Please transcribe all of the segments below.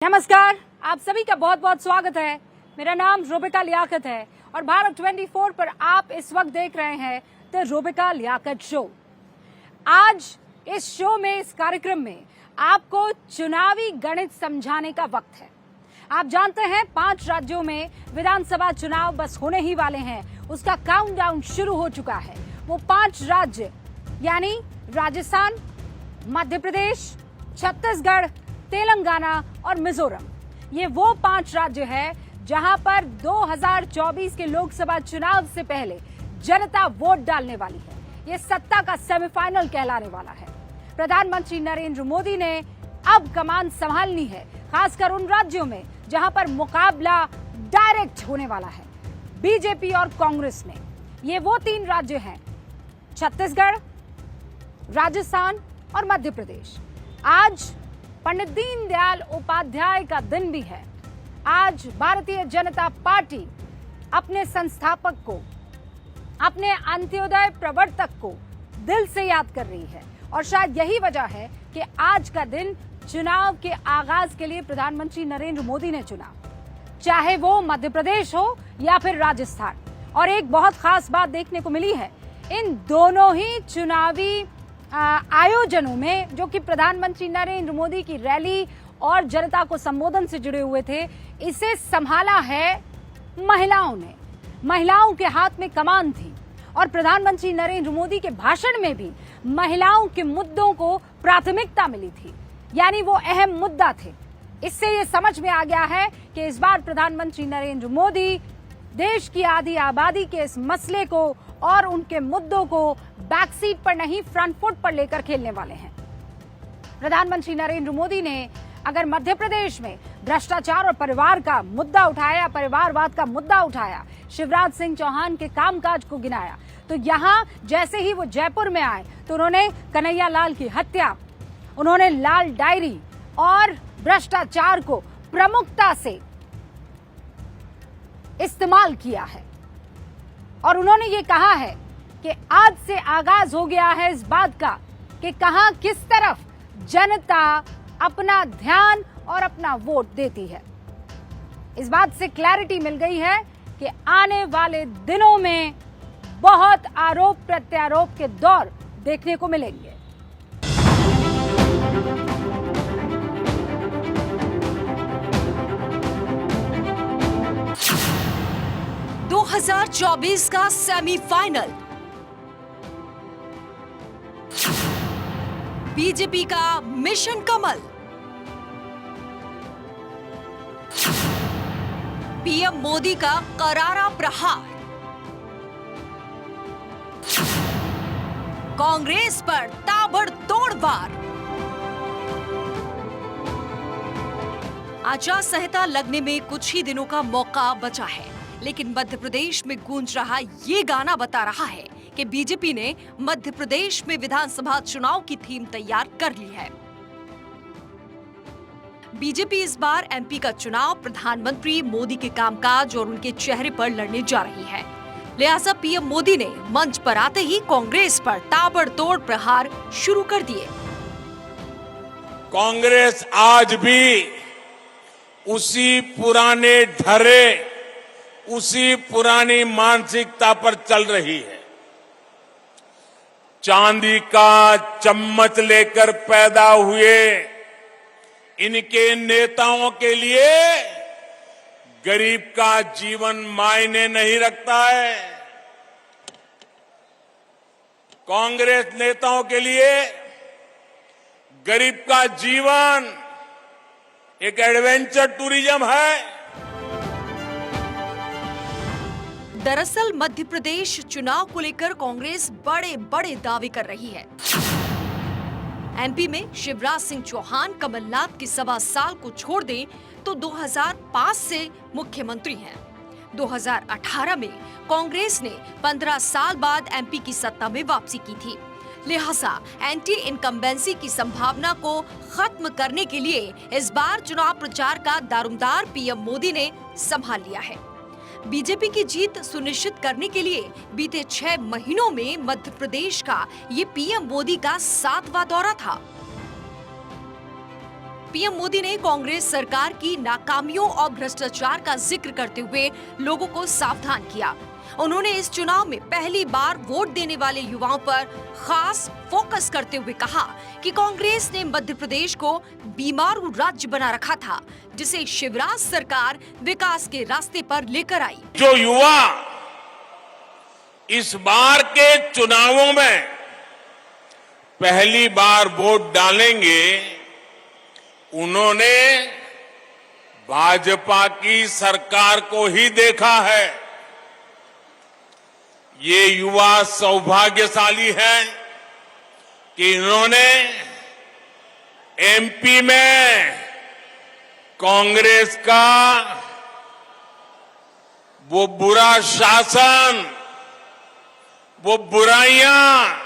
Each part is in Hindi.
नमस्कार, आप सभी का बहुत बहुत स्वागत है। मेरा नाम रूबिका लियाकत है और भारत 24 पर आप इस वक्त देख रहे हैं द रूबिका लियाकत शो। आज इस शो में, इस कार्यक्रम में आपको चुनावी गणित समझाने का वक्त है। आप जानते हैं 5 राज्यों में विधानसभा चुनाव बस होने ही वाले हैं, उसका काउंटडाउन शुरू हो चुका है। वो 5 राज्य यानी राजस्थान, मध्य प्रदेश, छत्तीसगढ़, तेलंगाना और मिजोरम, ये वो 5 राज्य हैं जहां पर 2024 के लोकसभा चुनाव से पहले जनता वोट डालने वाली है। ये सत्ता का सेमीफाइनल कहलाने वाला है। प्रधानमंत्री नरेंद्र मोदी ने अब कमान संभालनी है, खासकर उन राज्यों में जहां पर मुकाबला डायरेक्ट होने वाला है बीजेपी और कांग्रेस में। ये वो 3 राज्य हैं, छत्तीसगढ़, राजस्थान और मध्य प्रदेश। आज पंडित दीनदयाल उपाध्याय का दिन भी है। आज भारतीय जनता पार्टी अपने संस्थापक को, अपने अंत्योदय प्रवर्तक को दिल से याद कर रही है और शायद यही वजह है कि आज का दिन चुनाव के आगाज के लिए प्रधानमंत्री नरेंद्र मोदी ने चुना, चाहे वो मध्य प्रदेश हो या फिर राजस्थान। और एक बहुत खास बात देखने को मिली है, इन दोनों ही चुनावी आयोजनों में जो कि प्रधानमंत्री नरेंद्र मोदी की रैली और जनता को संबोधन से जुड़े हुए थे, इसे संभाला है महिलाओं ने। महिलाओं के हाथ में कमान थी और प्रधानमंत्री नरेंद्र मोदी के भाषण में भी महिलाओं के मुद्दों को प्राथमिकता मिली थी, यानी वो अहम मुद्दा थे। इससे ये समझ में आ गया है कि इस बार प्रधानमंत्री नरेंद्र मोदी देश की आधी आबादी के इस मसले को और उनके मुद्दों को बैक सीट पर नहीं, फ्रंट फुट पर लेकर खेलने वाले हैं। प्रधानमंत्री नरेंद्र मोदी ने अगर मध्य प्रदेश में भ्रष्टाचार और परिवार का मुद्दा उठाया, परिवारवाद का मुद्दा उठाया, शिवराज सिंह चौहान के कामकाज को गिनाया, तो यहां जैसे ही वो जयपुर में आए तो उन्होंने कन्हैया लाल की हत्या, उन्होंने लाल डायरी और भ्रष्टाचार को प्रमुखता से इस्तेमाल किया है। और उन्होंने ये कहा है कि आज से आगाज हो गया है इस बात का कि कहां किस तरफ जनता अपना ध्यान और अपना वोट देती है। इस बात से क्लैरिटी मिल गई है कि आने वाले दिनों में बहुत आरोप प्रत्यारोप के दौर देखने को मिलेंगे। दो 2024 का सेमीफाइनल, बीजेपी का मिशन कमल, पीएम मोदी का करारा प्रहार, कांग्रेस पर ताबड़तोड़ वार। आचार संहिता लगने में कुछ ही दिनों का मौका बचा है, लेकिन मध्य प्रदेश में गूंज रहा ये गाना बता रहा है कि बीजेपी ने मध्य प्रदेश में विधानसभा चुनाव की थीम तैयार कर ली है। बीजेपी इस बार एमपी का चुनाव प्रधानमंत्री मोदी के कामकाज और उनके चेहरे पर लड़ने जा रही है। लिहाजा पीएम मोदी ने मंच पर आते ही कांग्रेस पर ताबड़तोड़ प्रहार शुरू कर दिए। कांग्रेस आज भी उसी पुराने ढरे, उसी पुरानी मानसिकता पर चल रही है। चांदी का चम्मच लेकर पैदा हुए इनके नेताओं के लिए गरीब का जीवन मायने नहीं रखता है। कांग्रेस नेताओं के लिए गरीब का जीवन एक एडवेंचर टूरिज्म है। दरअसल मध्य प्रदेश चुनाव को लेकर कांग्रेस बड़े बड़े दावे कर रही है। एमपी में शिवराज सिंह चौहान कमलनाथ के 1.25 साल को छोड़ दें तो 2005 से मुख्यमंत्री हैं। 2018 में कांग्रेस ने 15 साल बाद एमपी की सत्ता में वापसी की थी। लिहाजा एंटी इनकम्बेंसी की संभावना को खत्म करने के लिए इस बार चुनाव प्रचार का दारोमदार पीएम मोदी ने संभाल लिया है। बीजेपी की जीत सुनिश्चित करने के लिए बीते 6 महीनों में मध्य प्रदेश का ये पीएम मोदी का 7वां दौरा था। पीएम मोदी ने कांग्रेस सरकार की नाकामियों और भ्रष्टाचार का जिक्र करते हुए लोगों को सावधान किया। उन्होंने इस चुनाव में पहली बार वोट देने वाले युवाओं पर खास फोकस करते हुए कहा कि कांग्रेस ने मध्य प्रदेश को बीमारू राज्य बना रखा था, जिसे शिवराज सरकार विकास के रास्ते पर लेकर आई। जो युवा इस बार के चुनावों में पहली बार वोट डालेंगे, उन्होंने भाजपा की सरकार को ही देखा है। ये युवा सौभाग्यशाली है कि इन्होंने एमपी में कांग्रेस का वो बुरा शासन, वो बुराइयां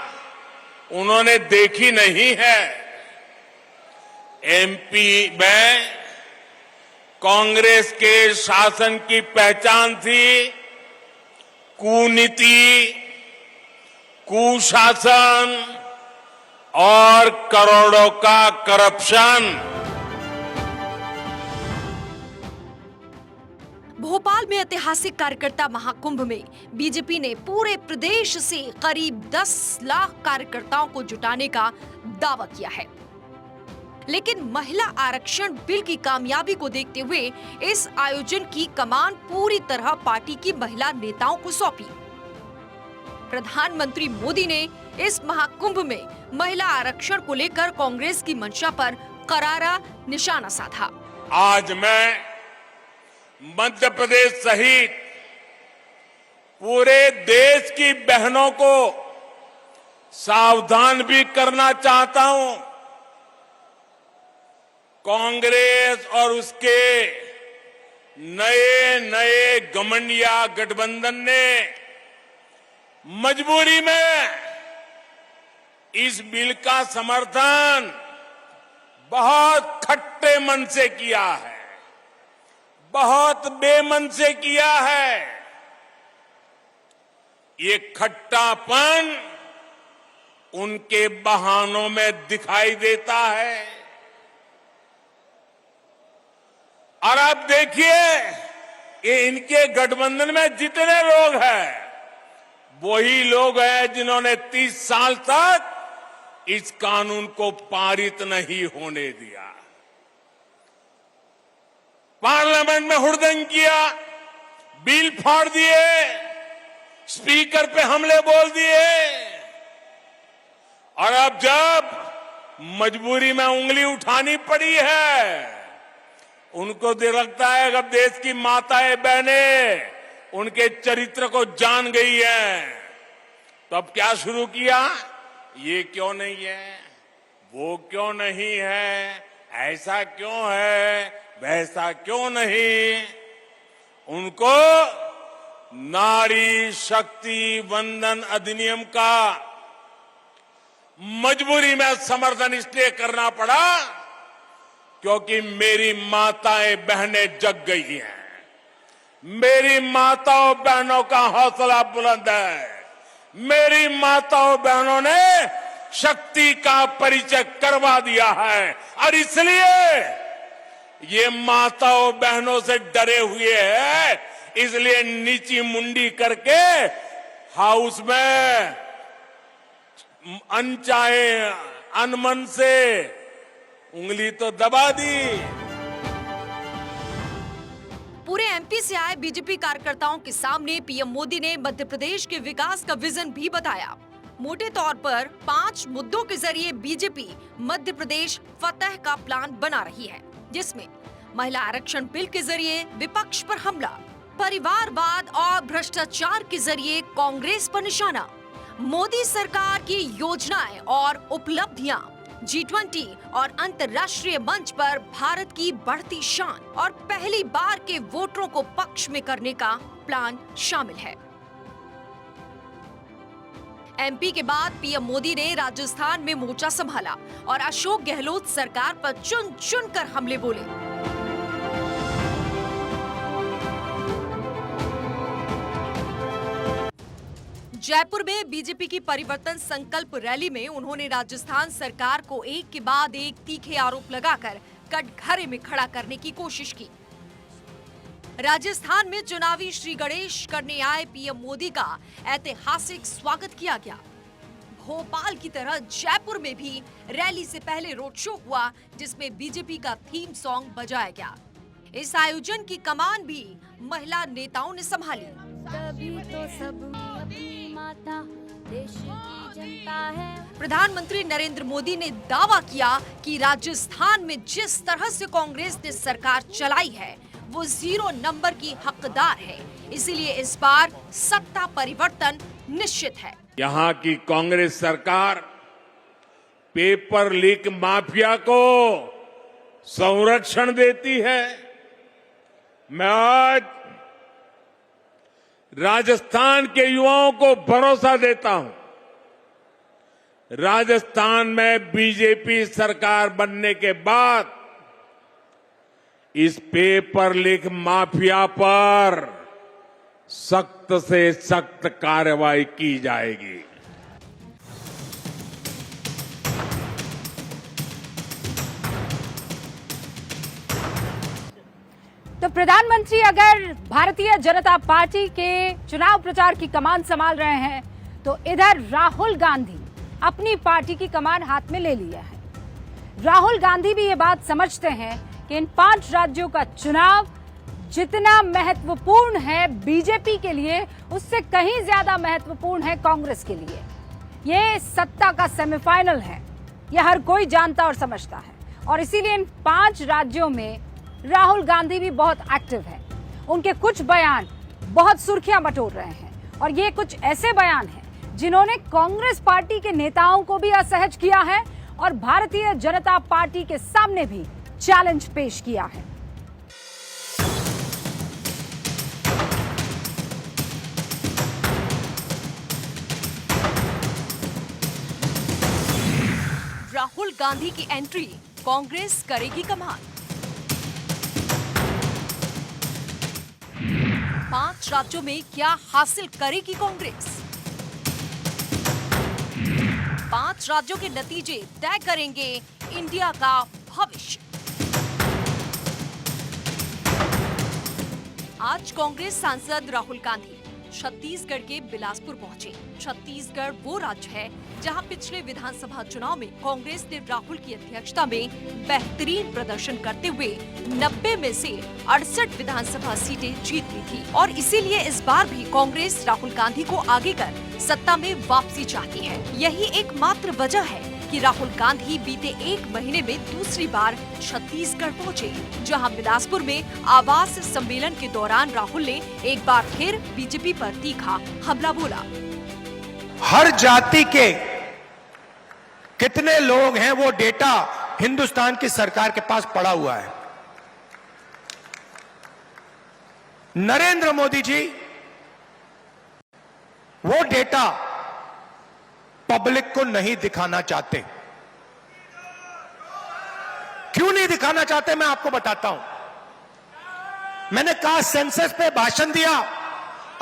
उन्होंने देखी नहीं है। एमपी में कांग्रेस के शासन की पहचान थी कूनीति, कुशासन और करोड़ों का करप्शन। भोपाल में ऐतिहासिक कार्यकर्ता महाकुंभ में बीजेपी ने पूरे प्रदेश से करीब 10 लाख कार्यकर्ताओं को जुटाने का दावा किया है। लेकिन महिला आरक्षण बिल की कामयाबी को देखते हुए इस आयोजन की कमान पूरी तरह पार्टी की महिला नेताओं को सौंपी। प्रधानमंत्री मोदी ने इस महाकुंभ में महिला आरक्षण को लेकर कांग्रेस की मंशा पर करारा निशाना साधा। आज मैं मध्य प्रदेश सहित पूरे देश की बहनों को सावधान भी करना चाहता हूं। कांग्रेस और उसके नए नए घमंडिया गठबंधन ने मजबूरी में इस बिल का समर्थन बहुत खट्टे मन से किया है, बहुत बेमन से किया है। ये खट्टापन उनके बहानों में दिखाई देता है। और आप देखिए ये इनके गठबंधन में जितने लोग हैं, वही लोग हैं जिन्होंने 30 साल तक इस कानून को पारित नहीं होने दिया, पार्लियामेंट में हुड़दंग किया, बिल फाड़ दिए, स्पीकर पे हमले बोल दिए। और अब जब मजबूरी में उंगली उठानी पड़ी है, उनको लगता है कि अब देश की माताएं बहनें उनके चरित्र को जान गई हैं, तो अब क्या शुरू किया? ये क्यों नहीं है, वो क्यों नहीं है, ऐसा क्यों है, वैसा क्यों नहीं। उनको नारी शक्ति वंदन अधिनियम का मजबूरी में समर्थन इसलिए करना पड़ा क्योंकि मेरी माताएं बहनें जग गई हैं। मेरी माताओं बहनों का हौसला बुलंद है। मेरी माताओं बहनों ने शक्ति का परिचय करवा दिया है और इसलिए ये माताओं बहनों से डरे हुए हैं, इसलिए नीची मुंडी करके हाउस में अनचाहे अनमन से उंगली तो दबा दी। पूरे एमपी से आए बीजेपी कार्यकर्ताओं के सामने पीएम मोदी ने मध्य प्रदेश के विकास का विजन भी बताया। मोटे तौर पर 5 मुद्दों के जरिए बीजेपी मध्य प्रदेश फतह का प्लान बना रही है, जिसमें महिला आरक्षण बिल के जरिए विपक्ष पर हमला, परिवारवाद और भ्रष्टाचार के जरिए कांग्रेस पर निशाना, मोदी सरकार की योजनाएं और उपलब्धियां, G20 और अंतर्राष्ट्रीय मंच पर भारत की बढ़ती शान और पहली बार के वोटरों को पक्ष में करने का प्लान शामिल है। एमपी के बाद पीएम मोदी ने राजस्थान में मोर्चा संभाला और अशोक गहलोत सरकार पर चुन चुन कर हमले बोले। जयपुर में बीजेपी की परिवर्तन संकल्प रैली में उन्होंने राजस्थान सरकार को एक के बाद एक तीखे आरोप लगाकर कटघरे में खड़ा करने की कोशिश की। राजस्थान में चुनावी श्री गणेश करने आए पीएम मोदी का ऐतिहासिक स्वागत किया गया। भोपाल की तरह जयपुर में भी रैली से पहले रोड शो हुआ, जिसमें बीजेपी का थीम सॉन्ग बजाया गया। इस आयोजन की कमान भी महिला नेताओं ने संभाली। तभी तो सब अपनी माता देश की जनता है। प्रधानमंत्री नरेंद्र मोदी ने दावा किया कि राजस्थान में जिस तरह से कांग्रेस ने सरकार चलाई है वो 0 नंबर की हकदार है, इसीलिए इस बार सत्ता परिवर्तन निश्चित है। यहां की कांग्रेस सरकार पेपर लीक माफिया को संरक्षण देती है। मैं आज राजस्थान के युवाओं को भरोसा देता हूं, राजस्थान में बीजेपी सरकार बनने के बाद इस पेपर लीक माफिया पर सख्त से सख्त कार्रवाई की जाएगी। तो प्रधानमंत्री अगर भारतीय जनता पार्टी के चुनाव प्रचार की कमान संभाल रहे हैं, तो इधर राहुल गांधी अपनी पार्टी की कमान हाथ में ले लिया है। राहुल गांधी भी ये बात समझते हैं कि इन 5 राज्यों का चुनाव जितना महत्वपूर्ण है बीजेपी के लिए, उससे कहीं ज्यादा महत्वपूर्ण है कांग्रेस के लिए। ये सत्ता का सेमीफाइनल है, यह हर कोई जानता और समझता है, और इसीलिए इन 5 राज्यों में राहुल गांधी भी बहुत एक्टिव है। उनके कुछ बयान बहुत सुर्खियां बटोर रहे हैं, और ये कुछ ऐसे बयान हैं जिन्होंने कांग्रेस पार्टी के नेताओं को भी असहज किया है और भारतीय जनता पार्टी के सामने भी चैलेंज पेश किया है। राहुल गांधी की एंट्री, कांग्रेस करेगी कमाल। 5 राज्यों में क्या हासिल करेगी कांग्रेस? 5 राज्यों के नतीजे तय करेंगे इंडिया का भविष्य। आज कांग्रेस सांसद राहुल गांधी छत्तीसगढ़ के बिलासपुर पहुंचे। छत्तीसगढ़ वो राज्य है जहां पिछले विधानसभा चुनाव में कांग्रेस ने राहुल की अध्यक्षता में बेहतरीन प्रदर्शन करते हुए 90 में से 68 विधानसभा सीटें जीत ली थी, और इसीलिए इस बार भी कांग्रेस राहुल गांधी को आगे कर सत्ता में वापसी चाहती है। यही एकमात्र वजह है कि राहुल गांधी बीते 1 महीने में दूसरी बार छत्तीसगढ़ पहुंचे, जहां बिलासपुर में आवास सम्मेलन के दौरान राहुल ने एक बार फिर बीजेपी पर तीखा हमला बोला। हर जाति के कितने लोग हैं वो डेटा हिंदुस्तान की सरकार के पास पड़ा हुआ है। नरेंद्र मोदी जी वो डेटा पब्लिक को नहीं दिखाना चाहते। क्यों नहीं दिखाना चाहते, मैं आपको बताता हूं। मैंने कास्ट सेंसस पे भाषण दिया,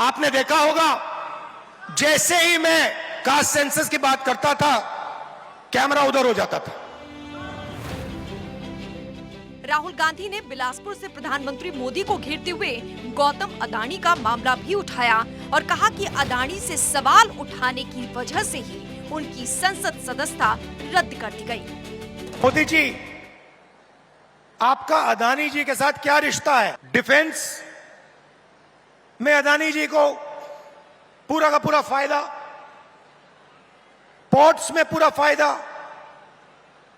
आपने देखा होगा। जैसे ही मैं कास्ट सेंसस की बात करता था, कैमरा उधर हो जाता था। राहुल गांधी ने बिलासपुर से प्रधानमंत्री मोदी को घेरते हुए गौतम अडानी का मामला भी उठाया और कहा कि अडानी से सवाल उठाने की वजह से ही उनकी संसद सदस्यता रद्द कर दी गई। मोदी जी, आपका अडानी जी के साथ क्या रिश्ता है? डिफेंस में अडानी जी को पूरा का पूरा फायदा, पोर्ट्स में पूरा फायदा,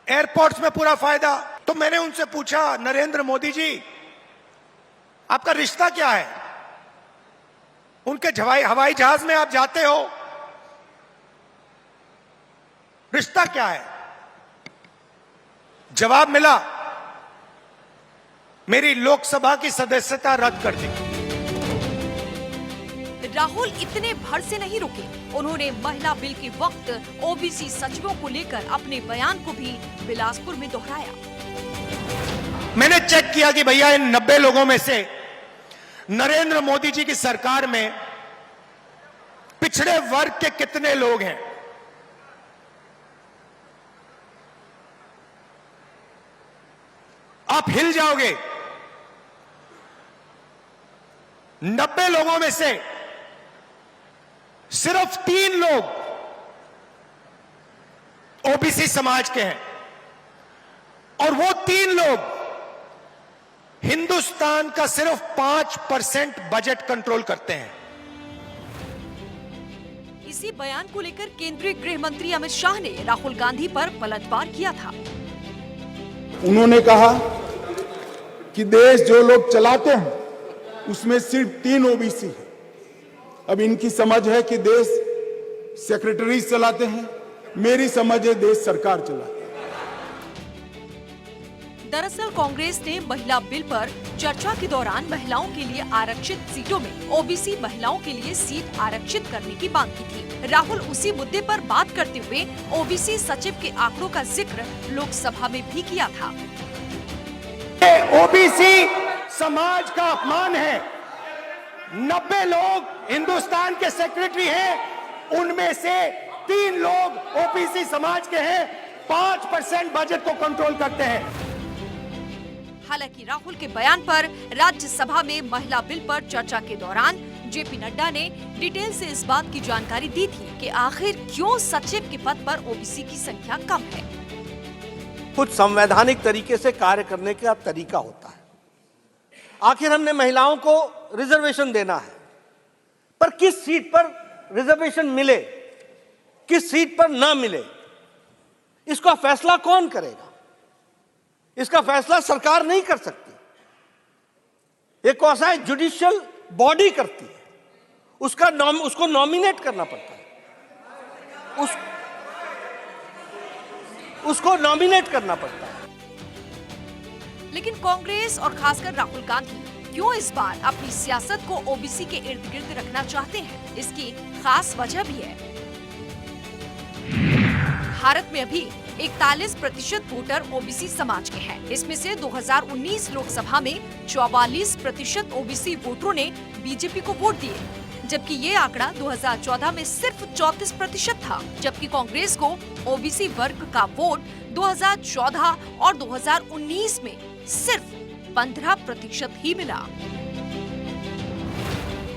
एयरपोर्ट्स में पूरा फायदा। तो मैंने उनसे पूछा, नरेंद्र मोदी जी आपका रिश्ता क्या है? उनके हवाई जहाज में आप जाते हो, रिश्ता क्या है? जवाब मिला, मेरी लोकसभा की सदस्यता रद्द कर दी। राहुल इतने भर से नहीं रुके, उन्होंने महिला बिल के वक्त ओबीसी सचिवों को लेकर अपने बयान को भी बिलासपुर में दोहराया। मैंने चेक किया कि भैया इन 90 लोगों में से नरेंद्र मोदी जी की सरकार में पिछड़े वर्ग के कितने लोग हैं। आप हिल जाओगे। 90 लोगों में से सिर्फ 3 लोग ओबीसी समाज के हैं, और वो 3 लोग हिंदुस्तान का सिर्फ 5% बजट कंट्रोल करते हैं। इसी बयान को लेकर केंद्रीय गृह मंत्री अमित शाह ने राहुल गांधी पर पलटवार किया था। उन्होंने कहा कि देश जो लोग चलाते हैं उसमें सिर्फ 3 ओबीसी है। अब इनकी समझ है कि देश सेक्रेटरी चलाते हैं, मेरी समझ है देश सरकार चलाती है। दरअसल कांग्रेस ने महिला बिल पर चर्चा के दौरान महिलाओं के लिए आरक्षित सीटों में ओबीसी महिलाओं के लिए सीट आरक्षित करने की मांग की थी। राहुल उसी मुद्दे पर बात करते हुए ओबीसी सचिव के आंकड़ों का जिक्र लोकसभा में भी किया था। ओबीसी समाज का अपमान है। 90 लोग हिंदुस्तान के सेक्रेटरी हैं, उनमें से 3 लोग ओबीसी समाज के हैं, 5% बजट को कंट्रोल करते हैं। हालांकि राहुल के बयान पर राज्यसभा में महिला बिल पर चर्चा के दौरान जेपी नड्डा ने डिटेल से इस बात की जानकारी दी थी कि आखिर क्यों सचिव के पद पर ओबीसी की संख्या कम है। कुछ संवैधानिक तरीके से कार्य करने का तरीका होता है। आखिर हमने महिलाओं को रिजर्वेशन देना है, पर किस सीट पर रिजर्वेशन मिले, किस सीट पर ना मिले, इसका फैसला कौन करेगा? इसका फैसला सरकार नहीं कर सकती। एक कौन सा है जुडिशियल बॉडी करती है, उसको नॉमिनेट करना पड़ता है, उसको नॉमिनेट करना पड़ता है। लेकिन कांग्रेस और खासकर राहुल गांधी क्यों इस बार अपनी सियासत को ओबीसी के इर्द गिर्द रखना चाहते हैं, इसकी खास वजह भी है। भारत में अभी 41% वोटर ओबीसी समाज के हैं। इसमें से 2019 लोकसभा में 44% ओबीसी वोटरों ने बीजेपी को वोट दिए, जबकि ये आंकड़ा 2014 में सिर्फ 34% था। जबकि कांग्रेस को ओबीसी वर्ग का वोट 2014 और 2019 में सिर्फ 15% ही मिला।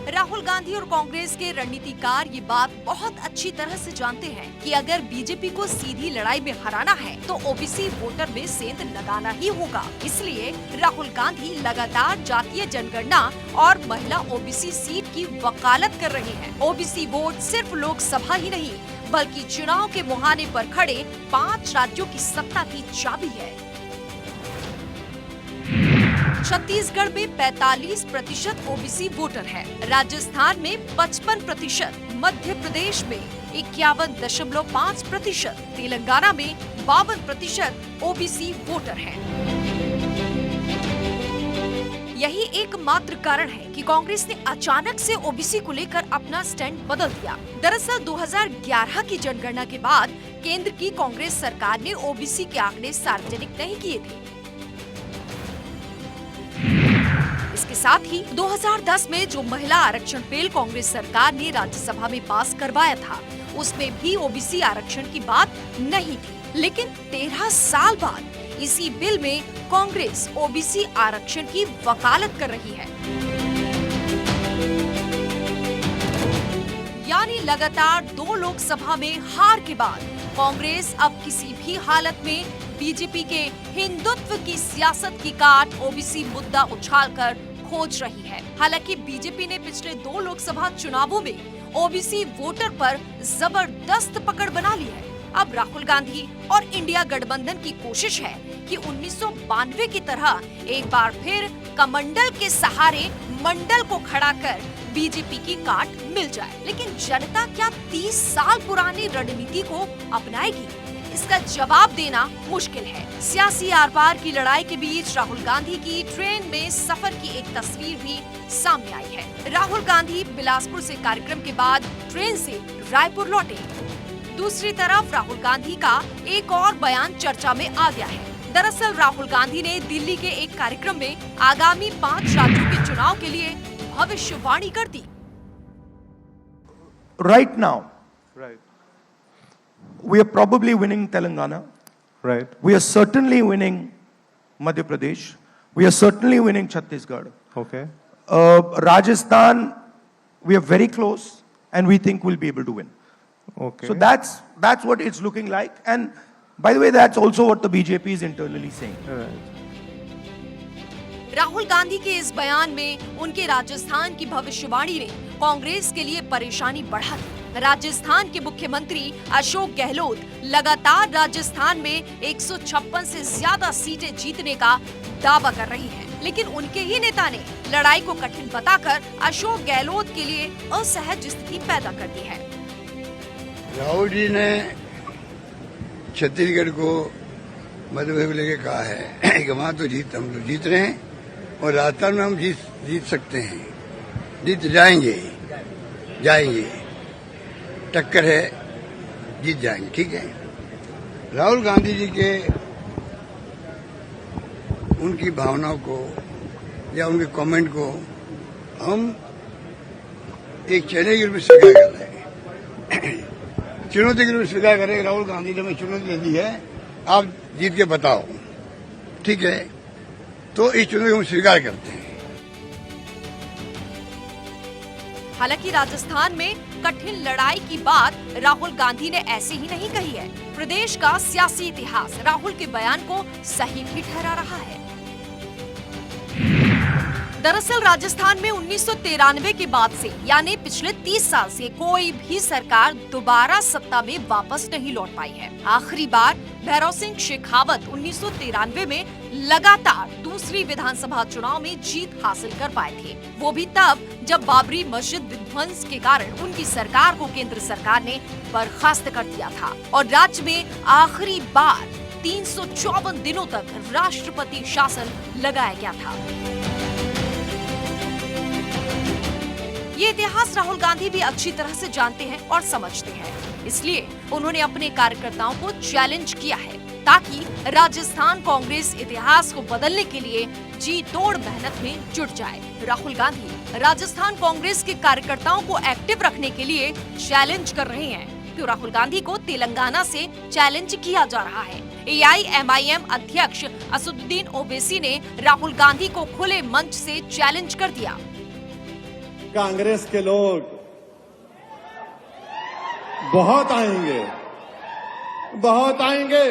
राहुल गांधी और कांग्रेस के रणनीतिकार ये बात बहुत अच्छी तरह से जानते हैं कि अगर बीजेपी को सीधी लड़ाई में हराना है तो ओबीसी वोटर में सेंध लगाना ही होगा। इसलिए राहुल गांधी लगातार जातीय जनगणना और महिला ओबीसी सीट की वकालत कर रहे हैं। ओबीसी वोट सिर्फ लोकसभा ही नहीं बल्कि चुनाव के मुहाने पर खड़े 5 राज्यों की सत्ता की चाबी है। छत्तीसगढ़ में 45% ओबीसी वोटर है, राजस्थान में 55%, मध्य प्रदेश में 51.5%, तेलंगाना में 52% ओबीसी वोटर है। यही एकमात्र कारण है कि कांग्रेस ने अचानक से ओबीसी को लेकर अपना स्टैंड बदल दिया। दरअसल 2011 की जनगणना के बाद केंद्र की कांग्रेस सरकार ने ओबीसी के आंकड़े सार्वजनिक नहीं किए थे। इसके साथ ही 2010 में जो महिला आरक्षण बिल कांग्रेस सरकार ने राज्यसभा में पास करवाया था, उसमें भी ओबीसी आरक्षण की बात नहीं थी। लेकिन 13 साल बाद इसी बिल में कांग्रेस ओबीसी आरक्षण की वकालत कर रही है। यानी लगातार 2 लोकसभा में हार के बाद कांग्रेस अब किसी भी हालत में बीजेपी के हिंदुत्व की सियासत की काट ओबीसी मुद्दा उछालकर खोज रही है। हालांकि बीजेपी ने पिछले 2 लोकसभा चुनावों में ओबीसी वोटर पर जबरदस्त पकड़ बना ली है। अब राहुल गांधी और इंडिया गठबंधन की कोशिश है कि 1992 की तरह एक बार फिर कमंडल के सहारे मंडल को खड़ा कर बीजेपी की काट मिल जाए। लेकिन जनता क्या 30 साल पुरानी रणनीति को अपनाएगी? इसका जवाब देना मुश्किल है। सियासी आर पार की लड़ाई के बीच राहुल गांधी की ट्रेन में सफर की एक तस्वीर भी सामने आई है। राहुल गांधी बिलासपुर से कार्यक्रम के बाद ट्रेन से रायपुर लौटे। दूसरी तरफ राहुल गांधी का एक और बयान चर्चा में आ गया है। दरअसल राहुल गांधी ने दिल्ली के एक कार्यक्रम में आगामी 5 राज्यों के चुनाव के लिए भविष्यवाणी कर दी। Right now, we are probably winning Telangana. Right. We are certainly winning Madhya Pradesh. We are certainly winning Chhattisgarh. Okay. Rajasthan, we are very close, and we think we'll be able to win. Okay. So that's what it's looking like. And by the way, that's also what the BJP is internally saying. Rahul Gandhi के इस बयान में उनके राजस्थान की भविष्यवाणी ने कांग्रेस के लिए परेशानी बढ़ा दी। राजस्थान के मुख्यमंत्री अशोक गहलोत लगातार राजस्थान में 156 से ज्यादा सीटें जीतने का दावा कर रही हैं, लेकिन उनके ही नेता ने लड़ाई को कठिन बताकर अशोक गहलोत के लिए असहज स्थिति पैदा कर दी है। राहुल जी ने छत्तीसगढ़ को मध्य प्रदेश को लेकर कहा है कि वहां तो हम तो जीत रहे हैं और राजस्थान में हम जीत सकते हैं, जीत जाएंगे, टक्कर है, जीत जाएंगे। ठीक है, राहुल गांधी जी के उनकी भावनाओं को या उनके कमेंट को हम एक चैलेंज के रूप में स्वीकार कर रहे हैं, चुनौती के रूप में स्वीकार करें। राहुल गांधी ने हमें चुनौती दे दी है, आप जीत के बताओ। ठीक है, तो इस चुनौती को हम स्वीकार करते हैं। हालांकि राजस्थान में कठिन लड़ाई की बात राहुल गांधी ने ऐसे ही नहीं कही है। प्रदेश का सियासी इतिहास राहुल के बयान को सही भी ठहरा रहा है। दरअसल राजस्थान में 1993 के बाद से यानी पिछले 30 साल से कोई भी सरकार दोबारा सत्ता में वापस नहीं लौट पाई है। आखिरी बार भैरव सिंह शेखावत 1993 में लगातार दूसरी विधानसभा चुनाव में जीत हासिल कर पाए थे, वो भी तब जब बाबरी मस्जिद विध्वंस के कारण उनकी सरकार को केंद्र सरकार ने बर्खास्त कर दिया था और राज्य में आखिरी बार 354 दिनों तक राष्ट्रपति शासन लगाया गया था। ये इतिहास राहुल गांधी भी अच्छी तरह से जानते हैं और समझते हैं, इसलिए उन्होंने अपने कार्यकर्ताओं को चैलेंज किया है ताकि राजस्थान कांग्रेस इतिहास को बदलने के लिए जी तोड़ मेहनत में जुट जाए। राहुल गांधी राजस्थान कांग्रेस के कार्यकर्ताओं को एक्टिव रखने के लिए चैलेंज कर रहे हैं, तो राहुल गांधी को तेलंगाना से चैलेंज किया जा रहा है। AIMIM अध्यक्ष असदुद्दीन ओवैसी ने राहुल गांधी को खुले मंच से चैलेंज कर दिया। कांग्रेस के लोग बहुत आएंगे।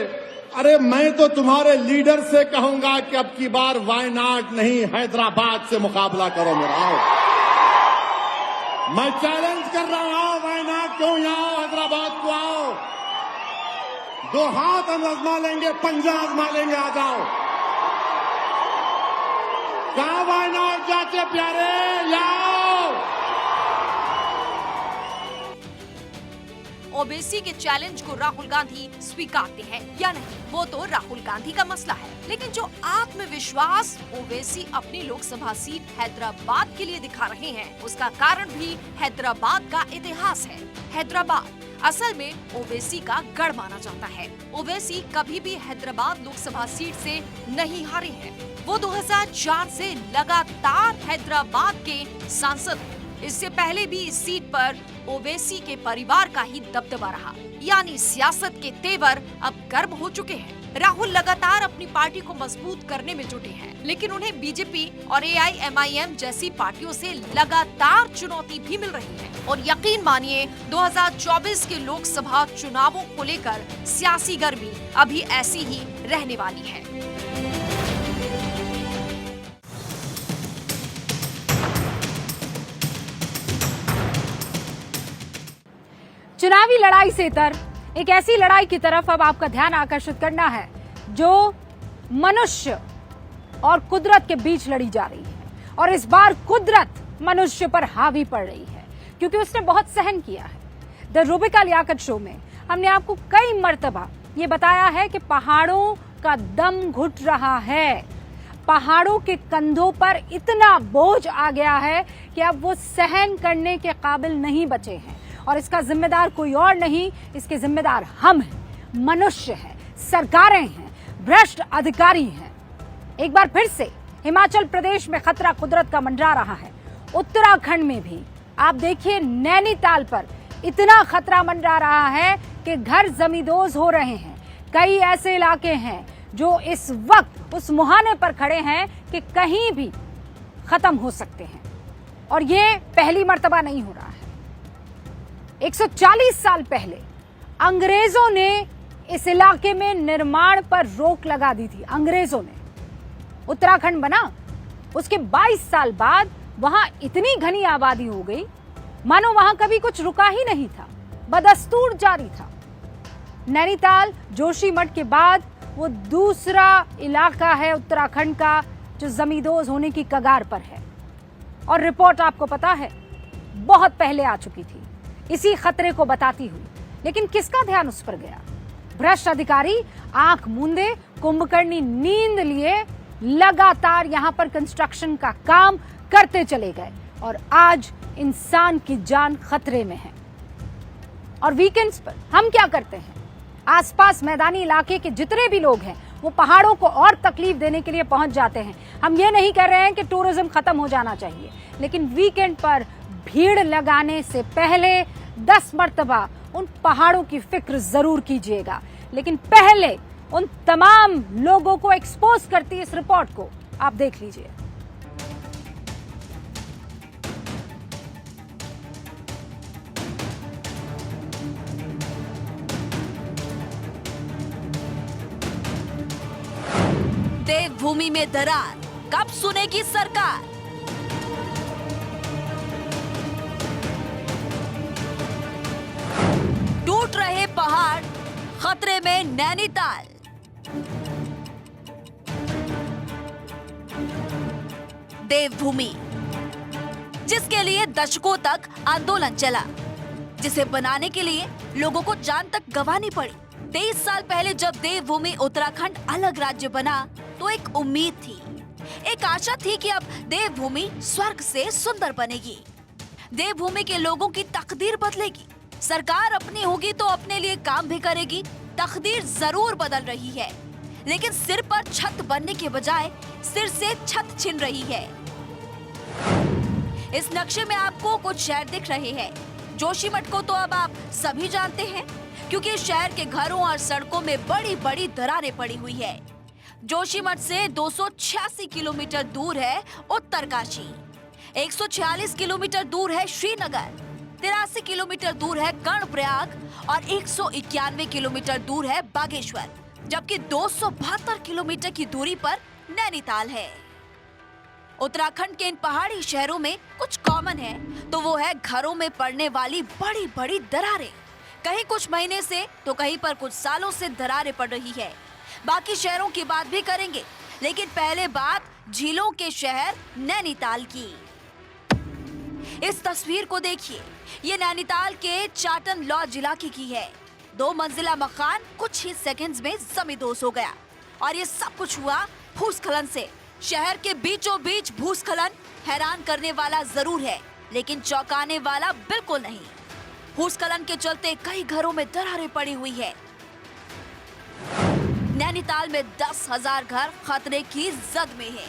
अरे मैं तो तुम्हारे लीडर से कहूंगा कि अब की बार वायनाड नहीं हैदराबाद से मुकाबला करो मेरा। आओ, मैं चैलेंज कर रहा हूं, वायनाड क्यों आओ, हैदराबाद को आओ, दो हाथ हम आजमा लेंगे, पंजा आजमा लेंगे, आ जाओ। कहां वायनाड जाते प्यारे, लाओ। ओवैसी के चैलेंज को राहुल गांधी स्वीकारते हैं या नहीं, वो तो राहुल गांधी का मसला है, लेकिन जो आत्मविश्वास ओवैसी अपनी लोकसभा सीट हैदराबाद के लिए दिखा रहे हैं, उसका कारण भी हैदराबाद का इतिहास है। हैदराबाद असल में ओवैसी का गढ़ माना जाता है। ओवैसी कभी भी हैदराबाद लोकसभा सीट से नहीं हारे हैं। वो 2004 से लगातार हैदराबाद के सांसद हैं। इससे पहले भी इस सीट पर ओवैसी के परिवार का ही दबदबा रहा, यानी सियासत के तेवर अब गर्म हो चुके हैं। राहुल लगातार अपनी पार्टी को मजबूत करने में जुटे हैं, लेकिन उन्हें बीजेपी और AIMIM जैसी पार्टियों से लगातार चुनौती भी मिल रही है। और यकीन मानिए 2024 के लोकसभा चुनावों को लेकर सियासी गर्मी अभी ऐसी ही रहने वाली है। चुनावी लड़ाई से इतर एक ऐसी लड़ाई की तरफ अब आपका ध्यान आकर्षित करना है जो मनुष्य और कुदरत के बीच लड़ी जा रही है। और इस बार कुदरत मनुष्य पर हावी पड़ रही है क्योंकि उसने बहुत सहन किया है। द रूबिका लियाकत शो में हमने आपको कई मर्तबा ये बताया है कि पहाड़ों का दम घुट रहा है, पहाड़ों के कंधों पर इतना बोझ आ गया है कि अब वो सहन करने के काबिल नहीं बचे हैं। और इसका जिम्मेदार कोई और नहीं, इसके जिम्मेदार हम हैं, मनुष्य हैं, सरकारें हैं, भ्रष्ट अधिकारी हैं। एक बार फिर से हिमाचल प्रदेश में खतरा कुदरत का मंडरा रहा है। उत्तराखंड में भी आप देखिए, नैनीताल पर इतना खतरा मंडरा रहा है कि घर जमींदोज हो रहे हैं। कई ऐसे इलाके हैं जो इस वक्त उस मुहाने पर खड़े हैं कि कहीं भी खत्म हो सकते हैं। और ये पहली मर्तबा नहीं हो रहा है। 140 साल पहले अंग्रेजों ने इस इलाके में निर्माण पर रोक लगा दी थी। अंग्रेजों ने, उत्तराखंड बना, उसके 22 साल बाद वहां इतनी घनी आबादी हो गई मानो वहां कभी कुछ रुका ही नहीं था, बदस्तूर जारी था। नैनीताल जोशीमठ के बाद वो दूसरा इलाका है उत्तराखंड का जो जमींदोज होने की कगार पर है। और रिपोर्ट आपको पता है बहुत पहले आ चुकी थी इसी खतरे को बताती हुई, लेकिन किसका ध्यान उस पर गया? भ्रष्ट अधिकारी आंख मूंदे कुंभकर्णी नींद लिए लगातार यहां पर कंस्ट्रक्शन का काम करते चले गए और आज इंसान की जान खतरे में है। और वीकेंड्स पर हम क्या करते हैं? आसपास मैदानी इलाके के जितने भी लोग हैं वो पहाड़ों को और तकलीफ देने के लिए पहुंच जाते हैं। हम ये नहीं कह रहे हैं कि टूरिज्म खत्म हो जाना चाहिए, लेकिन वीकेंड पर भीड़ लगाने से पहले 10 मर्तबा उन पहाड़ों की फिक्र जरूर कीजिएगा। लेकिन पहले उन तमाम लोगों को एक्सपोज करती इस रिपोर्ट को आप देख लीजिए। देवभूमि में दरार कब सुनेगी सरकार? टूट रहे पहाड़, खतरे में नैनीताल। देवभूमि जिसके लिए दशकों तक आंदोलन चला, जिसे बनाने के लिए लोगों को जान तक गंवानी पड़ी। 23 साल पहले जब देवभूमि उत्तराखंड अलग राज्य बना तो एक उम्मीद थी, एक आशा थी कि अब देवभूमि स्वर्ग से सुंदर बनेगी, देवभूमि के लोगों की तकदीर बदलेगी, सरकार अपनी होगी तो अपने लिए काम भी करेगी। तकदीर जरूर बदल रही है, लेकिन सिर पर छत बनने के बजाय सिर से छत छिन रही है। इस नक्शे में आपको कुछ शहर दिख रहे हैं। जोशीमठ को तो अब आप सभी जानते हैं, क्योंकि शहर के घरों और सड़कों में बड़ी बड़ी दरारें पड़ी हुई है। जोशीमठ से 286 किलोमीटर दूर है उत्तरकाशी, 146 किलोमीटर दूर है श्रीनगर, 83 किलोमीटर दूर है कर्णप्रयाग और 191 किलोमीटर दूर है बागेश्वर, जबकि 272 किलोमीटर की दूरी पर नैनीताल है। उत्तराखंड के इन पहाड़ी शहरों में कुछ कॉमन है तो वो है घरों में पड़ने वाली बड़ी बड़ी दरारें। कहीं कुछ महीने से तो कहीं पर कुछ सालों से दरारें पड़ रही है। बाकी शहरों की बात भी करेंगे, लेकिन पहले बात झीलों के शहर नैनीताल की। इस तस्वीर को देखिए, ये नैनीताल के चाटन लॉज इलाके की है। 2 मंजिला मकान कुछ ही सेकंड्स में जमींदोज हो गया और ये सब कुछ हुआ भूस्खलन से। शहर के बीचों बीच भूस्खलन हैरान करने वाला जरूर है, लेकिन चौंकाने वाला बिल्कुल नहीं। भूस्खलन के चलते कई घरों में दरारें पड़ी हुई है। नैनीताल में 10,000 घर खतरे की जद में है।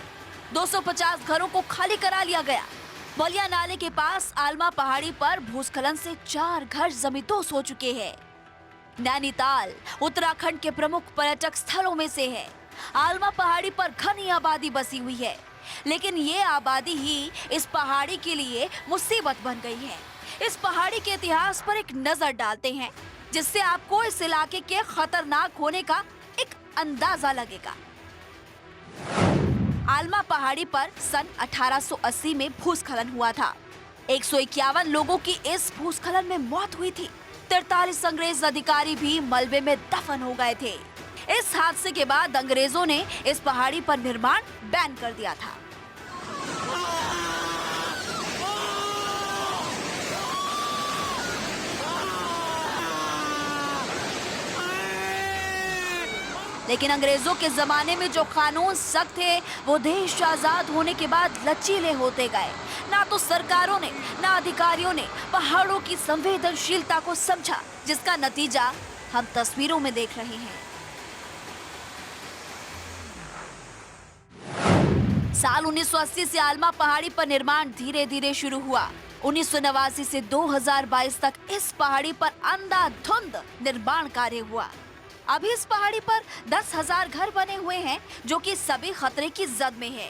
250 घरों को खाली करा लिया गया। बलिया नाले के पास आलमा पहाड़ी पर भूस्खलन से 4 घर जमींदोज हो चुके हैं। नैनीताल उत्तराखंड के प्रमुख पर्यटक स्थलों में से है। आलमा पहाड़ी पर घनी आबादी बसी हुई है, लेकिन ये आबादी ही इस पहाड़ी के लिए मुसीबत बन गई है। इस पहाड़ी के इतिहास पर एक नजर डालते हैं, जिससे आपको इस इलाके के खतरनाक होने का एक अंदाजा लगेगा। आलमा पहाड़ी पर सन 1880 में भूस्खलन हुआ था। 151 लोगों की इस भूस्खलन में मौत हुई थी। 43 अंग्रेज अधिकारी भी मलबे में दफन हो गए थे। इस हादसे के बाद अंग्रेजों ने इस पहाड़ी पर निर्माण बैन कर दिया था। लेकिन अंग्रेजों के जमाने में जो कानून सख्त थे, वो देश आजाद होने के बाद लचीले होते गए। ना तो सरकारों ने, ना अधिकारियों ने पहाड़ों की संवेदनशीलता को समझा, जिसका नतीजा हम तस्वीरों में देख रहे हैं। साल 1980 से आलमा पहाड़ी पर निर्माण धीरे धीरे शुरू हुआ। 1989 से 2022 तक इस पहाड़ी पर अंधाधुंध निर्माण कार्य हुआ। अभी इस पहाड़ी पर 10,000 घर बने हुए हैं जो कि सभी खतरे की जद में है।